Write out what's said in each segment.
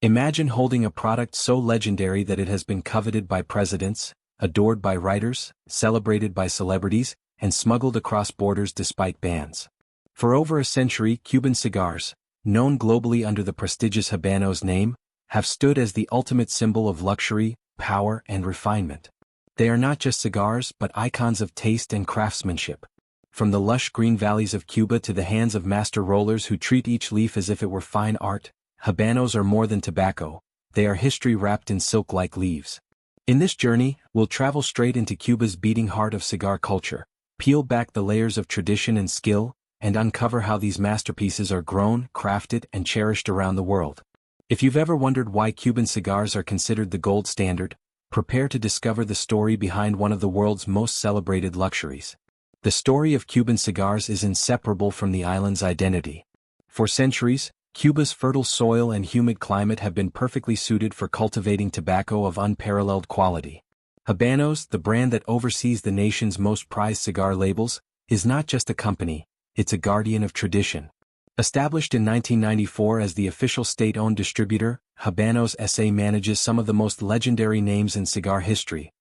Imagine holding a product so legendary that it has been coveted by presidents, adored by writers, celebrated by celebrities, and smuggled across borders despite bans. For over a century, Cuban cigars, known globally under the prestigious Habanos name, have stood as the ultimate symbol of luxury, power, and refinement. They are not just cigars but icons of taste and craftsmanship. From the lush green valleys of Cuba to the hands of master rollers who treat each leaf as if it were fine art, Habanos are more than tobacco, they are history wrapped in silk-like leaves. In this journey, we'll travel straight into Cuba's beating heart of cigar culture, peel back the layers of tradition and skill, and uncover how these masterpieces are grown, crafted, and cherished around the world. If you've ever wondered why Cuban cigars are considered the gold standard, prepare to discover the story behind one of the world's most celebrated luxuries. The story of Cuban cigars is inseparable from the island's identity. For centuries, Cuba's fertile soil and humid climate have been perfectly suited for cultivating tobacco of unparalleled quality. Habanos, the brand that oversees the nation's most prized cigar labels, is not just a company, it's a guardian of tradition. Established in 1994 as the official state-owned distributor, Habanos S.A. manages some of the most legendary names in cigar history: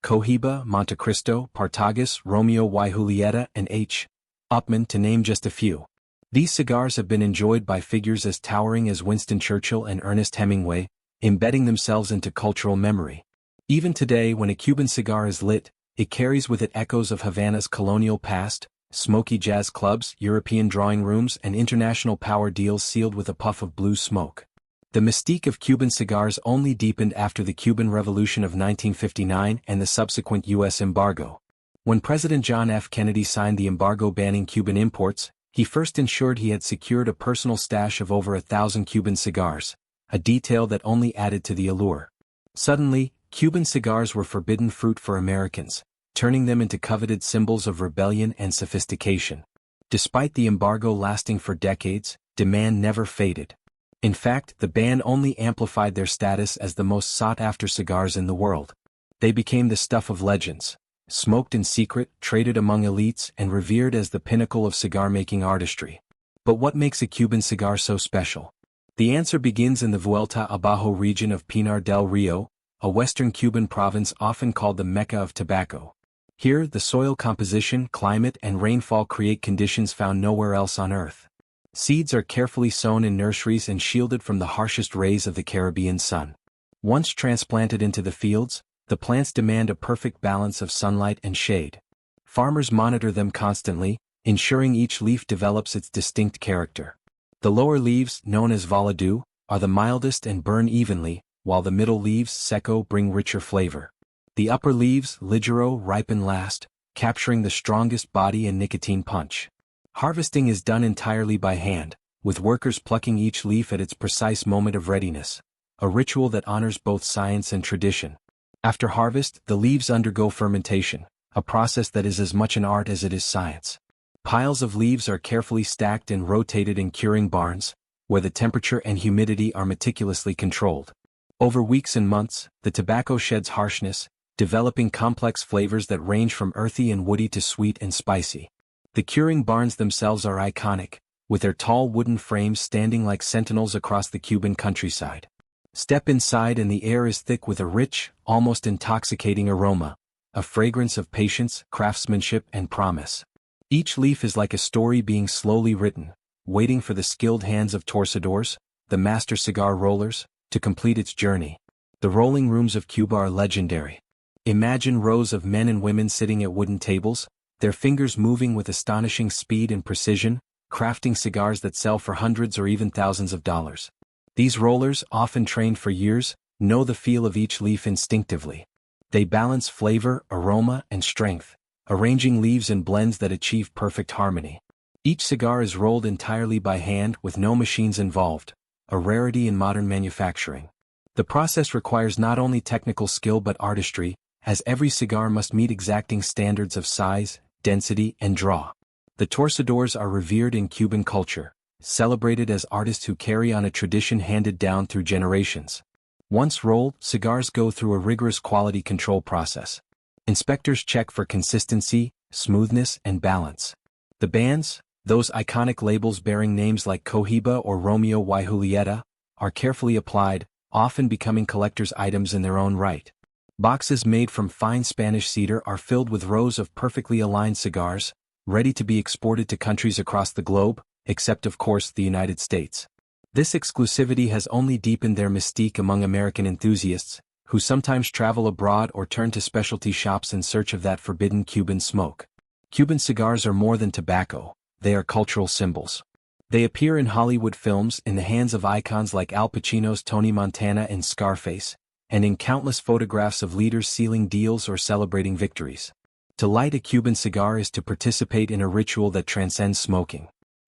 Cohiba, Montecristo, Partagas, Romeo y Julieta, and H. Upmann, to name just a few. These cigars have been enjoyed by figures as towering as Winston Churchill and Ernest Hemingway, embedding themselves into cultural memory. Even today, when a Cuban cigar is lit, it carries with it echoes of Havana's colonial past, smoky jazz clubs, European drawing rooms, and international power deals sealed with a puff of blue smoke. The mystique of Cuban cigars only deepened after the Cuban Revolution of 1959 and the subsequent U.S. embargo. When President John F. Kennedy signed the embargo banning Cuban imports, he first ensured he had secured a personal stash of over 1,000 Cuban cigars, a detail that only added to the allure. Suddenly, Cuban cigars were forbidden fruit for Americans, turning them into coveted symbols of rebellion and sophistication. Despite the embargo lasting for decades, demand never faded. In fact, the ban only amplified their status as the most sought-after cigars in the world. They became the stuff of legends, smoked in secret, traded among elites, and revered as the pinnacle of cigar-making artistry. But what makes a Cuban cigar so special? The answer begins in the Vuelta Abajo region of Pinar del Rio, a western Cuban province often called the Mecca of tobacco. Here, the soil composition, climate, and rainfall create conditions found nowhere else on Earth. Seeds are carefully sown in nurseries and shielded from the harshest rays of the Caribbean sun. Once transplanted into the fields, the plants demand a perfect balance of sunlight and shade. Farmers monitor them constantly, ensuring each leaf develops its distinct character. The lower leaves, known as valadú, are the mildest and burn evenly, while the middle leaves, seco, bring richer flavor. The upper leaves, ligero, ripen last, capturing the strongest body and nicotine punch. Harvesting is done entirely by hand, with workers plucking each leaf at its precise moment of readiness, a ritual that honors both science and tradition. After harvest, the leaves undergo fermentation, a process that is as much an art as it is science. Piles of leaves are carefully stacked and rotated in curing barns, where the temperature and humidity are meticulously controlled. Over weeks and months, the tobacco sheds harshness, developing complex flavors that range from earthy and woody to sweet and spicy. The curing barns themselves are iconic, with their tall wooden frames standing like sentinels across the Cuban countryside. Step inside and the air is thick with a rich, almost intoxicating aroma, a fragrance of patience, craftsmanship, and promise. Each leaf is like a story being slowly written, waiting for the skilled hands of torcedores, the master cigar rollers, to complete its journey. The rolling rooms of Cuba are legendary. Imagine rows of men and women sitting at wooden tables, their fingers moving with astonishing speed and precision, crafting cigars that sell for hundreds or even thousands of dollars. These rollers, often trained for years, know the feel of each leaf instinctively. They balance flavor, aroma, and strength, arranging leaves in blends that achieve perfect harmony. Each cigar is rolled entirely by hand with no machines involved, a rarity in modern manufacturing. The process requires not only technical skill but artistry, as every cigar must meet exacting standards of size, density, and draw. The torcedores are revered in Cuban culture, celebrated as artists who carry on a tradition handed down through generations. Once rolled, cigars go through a rigorous quality control process. Inspectors check for consistency, smoothness, and balance. The bands, those iconic labels bearing names like Cohiba or Romeo y Julieta, are carefully applied, often becoming collector's items in their own right. Boxes made from fine Spanish cedar are filled with rows of perfectly aligned cigars, ready to be exported to countries across the globe, except of course the United States. This exclusivity has only deepened their mystique among American enthusiasts, who sometimes travel abroad or turn to specialty shops in search of that forbidden Cuban smoke. Cuban cigars are more than tobacco, they are cultural symbols. They appear in Hollywood films in the hands of icons like Al Pacino's Tony Montana in Scarface, and in countless photographs of leaders sealing deals or celebrating victories. To light a Cuban cigar is to participate in a ritual that transcends smoking.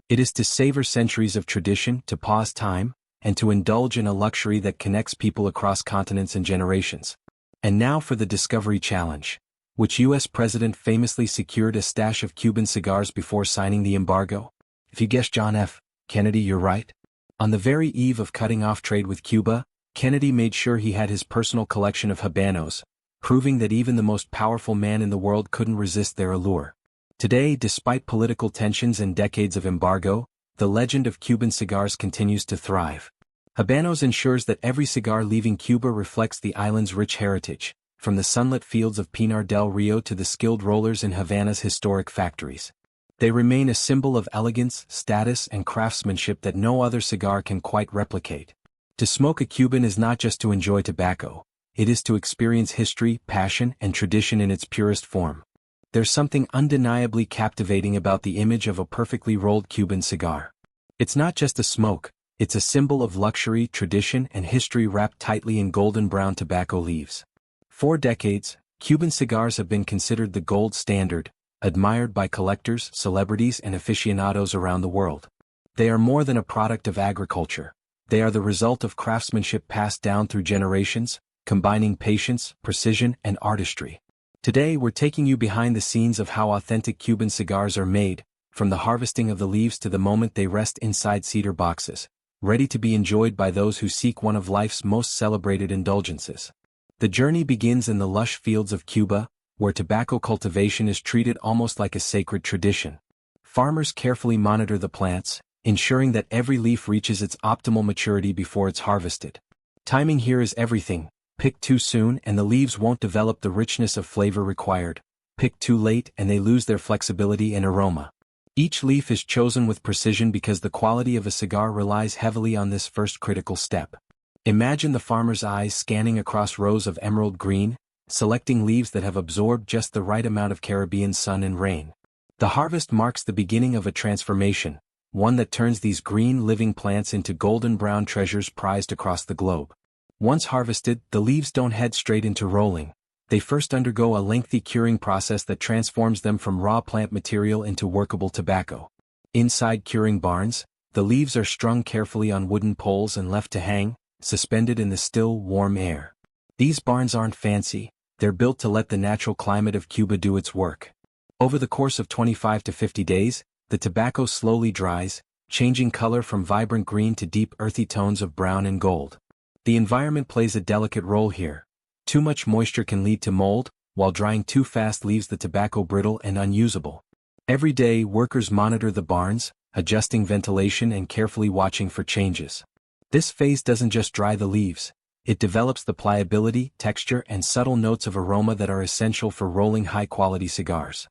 It is to savor centuries of tradition, to pause time, and to indulge in a luxury that connects people across continents and generations. And now for the Discovery Challenge. Which U.S. president famously secured a stash of Cuban cigars before signing the embargo? If you guessed John F. Kennedy, you're right. On the very eve of cutting off trade with Cuba, Kennedy made sure he had his personal collection of Habanos, proving that even the most powerful man in the world couldn't resist their allure. Today, despite political tensions and decades of embargo, the legend of Cuban cigars continues to thrive. Habanos ensures that every cigar leaving Cuba reflects the island's rich heritage, from the sunlit fields of Pinar del Rio to the skilled rollers in Havana's historic factories. They remain a symbol of elegance, status, and craftsmanship that no other cigar can quite replicate. To smoke a Cuban is not just to enjoy tobacco, it is to experience history, passion, and tradition in its purest form. There's something undeniably captivating about the image of a perfectly rolled Cuban cigar. It's not just a smoke, it's a symbol of luxury, tradition, and history wrapped tightly in golden brown tobacco leaves. For decades, Cuban cigars have been considered the gold standard, admired by collectors, celebrities, and aficionados around the world. They are more than a product of agriculture. They are the result of craftsmanship passed down through generations, combining patience, precision, and artistry. Today we're taking you behind the scenes of how authentic Cuban cigars are made, from the harvesting of the leaves to the moment they rest inside cedar boxes, ready to be enjoyed by those who seek one of life's most celebrated indulgences. The journey begins in the lush fields of Cuba, where tobacco cultivation is treated almost like a sacred tradition. Farmers carefully monitor the plants, ensuring that every leaf reaches its optimal maturity before it's harvested. Timing here is everything. Pick too soon and the leaves won't develop the richness of flavor required. Pick too late and they lose their flexibility and aroma. Each leaf is chosen with precision because the quality of a cigar relies heavily on this first critical step. Imagine the farmer's eyes scanning across rows of emerald green, selecting leaves that have absorbed just the right amount of Caribbean sun and rain. The harvest marks the beginning of a transformation, one that turns these green living plants into golden brown treasures prized across the globe. Once harvested, the leaves don't head straight into rolling. They first undergo a lengthy curing process that transforms them from raw plant material into workable tobacco. Inside curing barns, the leaves are strung carefully on wooden poles and left to hang, suspended in the still, warm air. These barns aren't fancy, they're built to let the natural climate of Cuba do its work. Over the course of 25 to 50 days, the tobacco slowly dries, changing color from vibrant green to deep earthy tones of brown and gold. The environment plays a delicate role here. Too much moisture can lead to mold, while drying too fast leaves the tobacco brittle and unusable. Every day, workers monitor the barns, adjusting ventilation and carefully watching for changes. This phase doesn't just dry the leaves, it develops the pliability, texture, and subtle notes of aroma that are essential for rolling high-quality cigars.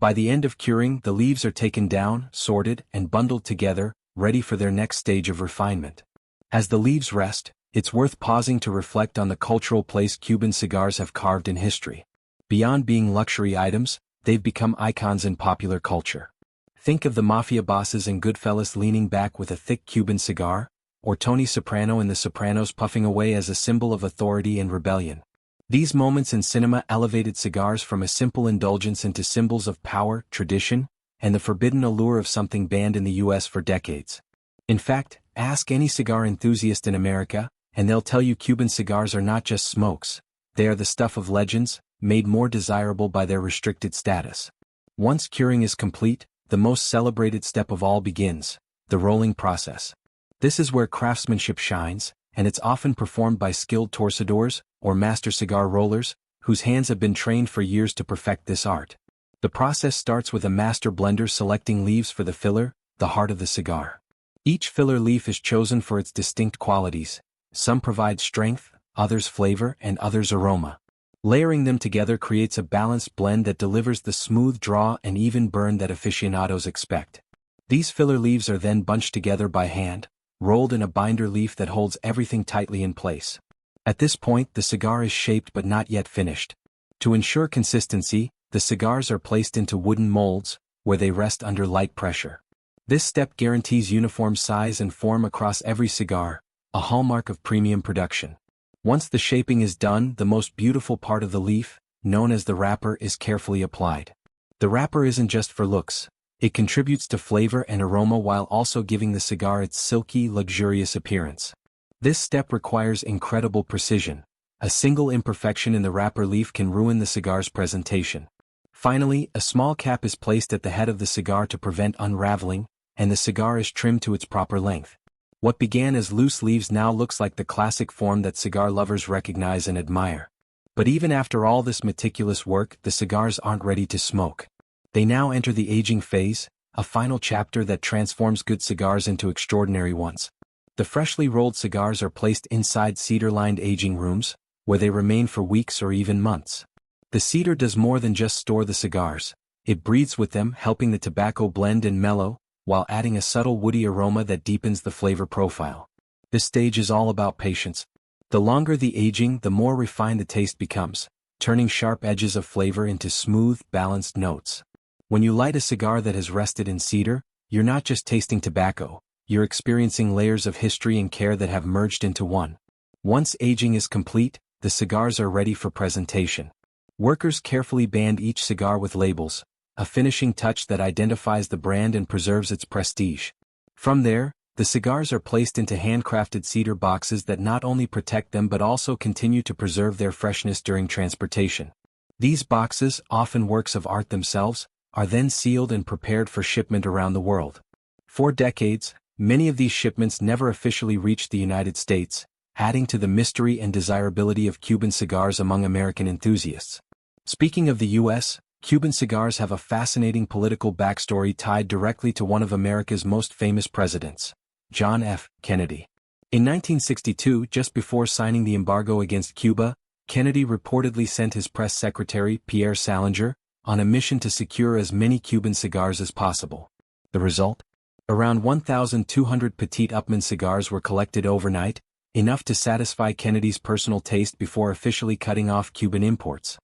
By the end of curing, the leaves are taken down, sorted, and bundled together, ready for their next stage of refinement. As the leaves rest, it's worth pausing to reflect on the cultural place Cuban cigars have carved in history. Beyond being luxury items, they've become icons in popular culture. Think of the mafia bosses in Goodfellas leaning back with a thick Cuban cigar, or Tony Soprano in The Sopranos puffing away as a symbol of authority and rebellion. These moments in cinema elevated cigars from a simple indulgence into symbols of power, tradition, and the forbidden allure of something banned in the US for decades. In fact, ask any cigar enthusiast in America, and they'll tell you Cuban cigars are not just smokes, they are the stuff of legends, made more desirable by their restricted status. Once curing is complete, the most celebrated step of all begins, the rolling process. This is where craftsmanship shines, and it's often performed by skilled torcedores, or master cigar rollers, whose hands have been trained for years to perfect this art. The process starts with a master blender selecting leaves for the filler, the heart of the cigar. Each filler leaf is chosen for its distinct qualities, Some provide strength, others flavor, and others aroma. Layering them together creates a balanced blend that delivers the smooth draw and even burn that aficionados expect. These filler leaves are then bunched together by hand, rolled in a binder leaf that holds everything tightly in place. At this point, the cigar is shaped but not yet finished. To ensure consistency, the cigars are placed into wooden molds, where they rest under light pressure. This step guarantees uniform size and form across every cigar, a hallmark of premium production. Once the shaping is done, the most beautiful part of the leaf, known as the wrapper, is carefully applied. The wrapper isn't just for looks. It contributes to flavor and aroma while also giving the cigar its silky, luxurious appearance. This step requires incredible precision. A single imperfection in the wrapper leaf can ruin the cigar's presentation. Finally, a small cap is placed at the head of the cigar to prevent unraveling, and the cigar is trimmed to its proper length. What began as loose leaves now looks like the classic form that cigar lovers recognize and admire. But even after all this meticulous work, the cigars aren't ready to smoke. They now enter the aging phase, a final chapter that transforms good cigars into extraordinary ones. The freshly rolled cigars are placed inside cedar-lined aging rooms, where they remain for weeks or even months. The cedar does more than just store the cigars. It breathes with them, helping the tobacco blend and mellow, while adding a subtle woody aroma that deepens the flavor profile. This stage is all about patience. The longer the aging, the more refined the taste becomes, turning sharp edges of flavor into smooth, balanced notes. When you light a cigar that has rested in cedar, you're not just tasting tobacco, you're experiencing layers of history and care that have merged into one. Once aging is complete, the cigars are ready for presentation. Workers carefully band each cigar with labels, a finishing touch that identifies the brand and preserves its prestige. From there, the cigars are placed into handcrafted cedar boxes that not only protect them but also continue to preserve their freshness during transportation. These boxes, often works of art themselves, are then sealed and prepared for shipment around the world. For decades, many of these shipments never officially reached the United States, adding to the mystery and desirability of Cuban cigars among American enthusiasts. Speaking of the U.S., Cuban cigars have a fascinating political backstory tied directly to one of America's most famous presidents, John F. Kennedy. In 1962, just before signing the embargo against Cuba, Kennedy reportedly sent his press secretary, Pierre Salinger, on a mission to secure as many Cuban cigars as possible. The result? Around 1,200 Petit Upmann cigars were collected overnight, enough to satisfy Kennedy's personal taste before officially cutting off Cuban imports.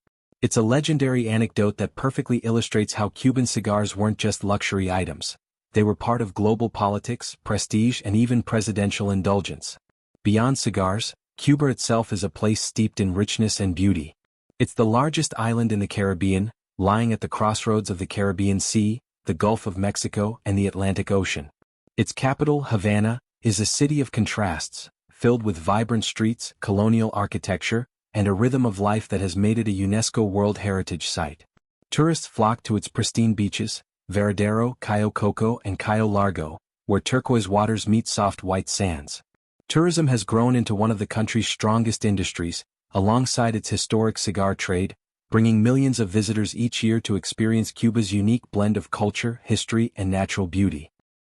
It's a legendary anecdote that perfectly illustrates how Cuban cigars weren't just luxury items. They were part of global politics, prestige, and even presidential indulgence. Beyond cigars, Cuba itself is a place steeped in richness and beauty. It's the largest island in the Caribbean, lying at the crossroads of the Caribbean Sea, the Gulf of Mexico, and the Atlantic Ocean. Its capital, Havana, is a city of contrasts, filled with vibrant streets, colonial architecture, and a rhythm of life that has made it a UNESCO World Heritage Site. Tourists flock to its pristine beaches, Varadero, Cayo Coco, and Cayo Largo, where turquoise waters meet soft white sands. Tourism has grown into one of the country's strongest industries, alongside its historic cigar trade, bringing millions of visitors each year to experience Cuba's unique blend of culture, history, and natural beauty.